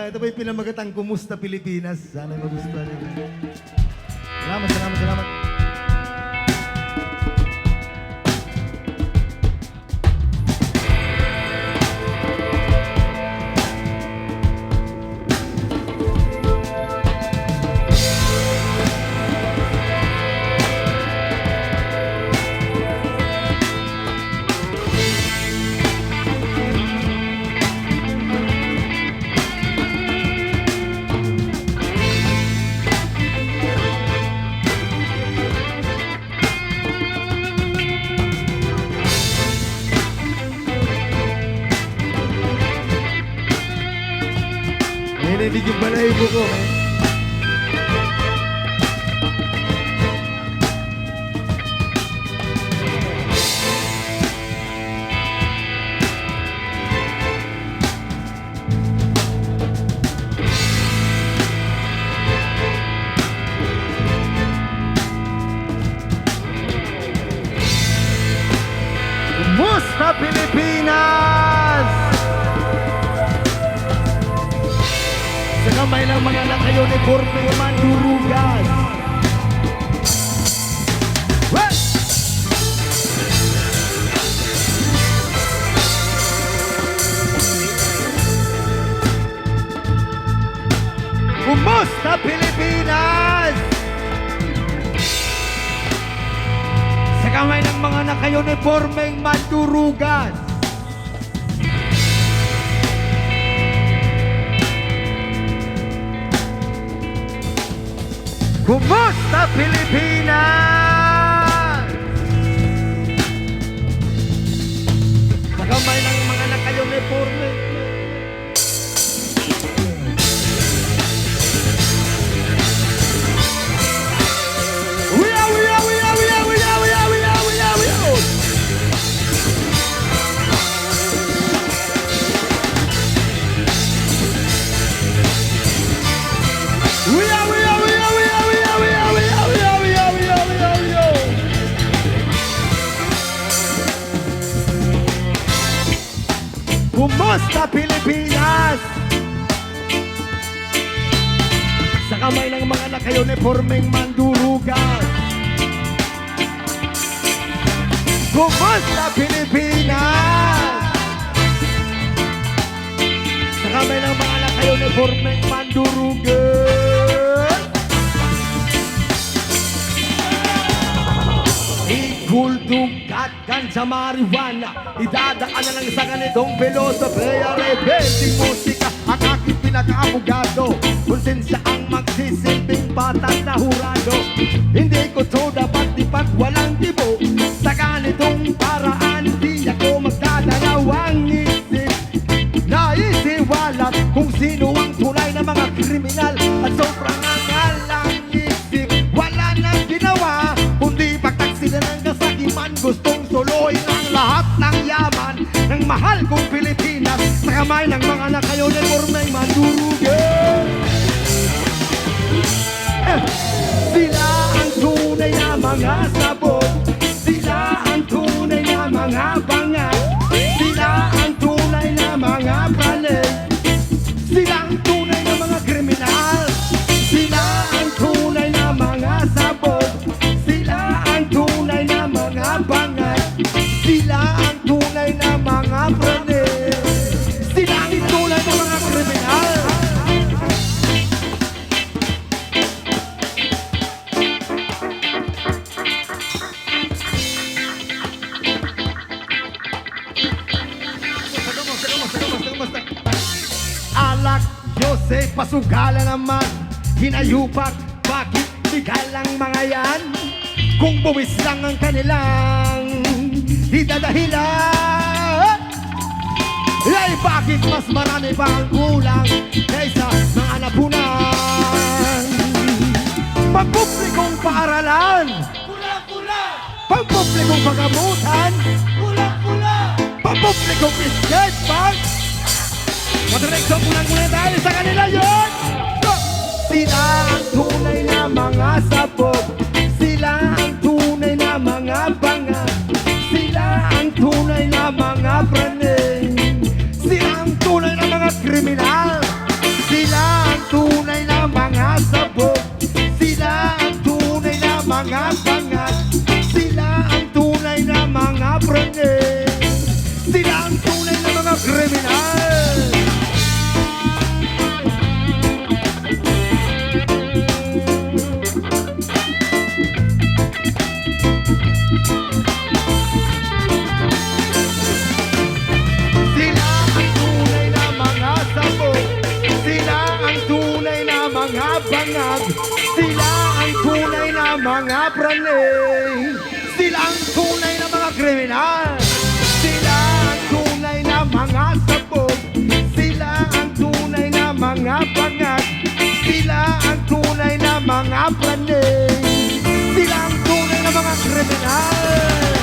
Ito ba yung pinamagatang Kumusta Pilipinas? Sana magustuhan nyo. Salamat, salamat, salamat. Narinig yung balahibo ko, man. Kumusta Pilipinas? Sa kamay ng mga naka-uniforme mandurugas. What? Kumusta Pilipinas? Sa kamay ng mga naka-uniformeng mandurugas. Kumusta Pilipinas? Sa kamay ng mga naka-uniforme. Kumusta Pilipinas? Sa kamay ng mga naka-uniformeng mandurugas. Kumusta Pilipinas? Sa kamay ng mga naka-uniformeng mandurugas. Iguldugat kan sa marijuana, idadaan na lang sa ganitong filosofiya. Rebelde musika ang aking pinaka-abogado, konsensya ang magsisilbing patas na hurado. Hindi ko to dapat ipag walang tibo, sa ganitong paraan di ako magdadalawang isip. Naisiwalat kung sino ang tunay na mga kriminal, at sobrang angalang isip. Wala nang ginawa kundi pagtaksila ng kasakiman. Gustong suluhin ang lahat ng yaman ng mahal kong Pilipinas sa kamay ng mga naka-uniformeng mandurugan. Sila ang tunay na mga sabog, sila ang tunay na mga bangat, sila ang tunay na mga praning, sila ang tunay na mga kriminal, sila ang tunay na mga sabog, sila ang tunay na mga bangat, sila ang tunay na mga praning, sila ang tunay na mga kriminal. Alak, Jose, pasugala naman, hinayupak, bakit bigal ang mga yan? Kung buwis lang ang kanilang idadahilan, ay bakit mas marami pa ang kulang kaysa mga napunan? Pagpublikong paaralan, Pula-pula! pagpublikong pagamutan, Pula-pula! pagpublikong skate park. Madirekso muna tayo sa kanila yun. Sila ang tunay na mga sabog, sila ang tunay na mga bangat, sila ang tunay na mga praning, sila ang tunay na mga kriminal, sila bangag. Sila ang tunay na mga pranay. Sila ang tunay na mga kriminal. Sila ang tunay na mga sabog. Sila ang tunay na mga bangag. Sila ang tunay na mga pranay. Sila ang tunay na mga kriminal.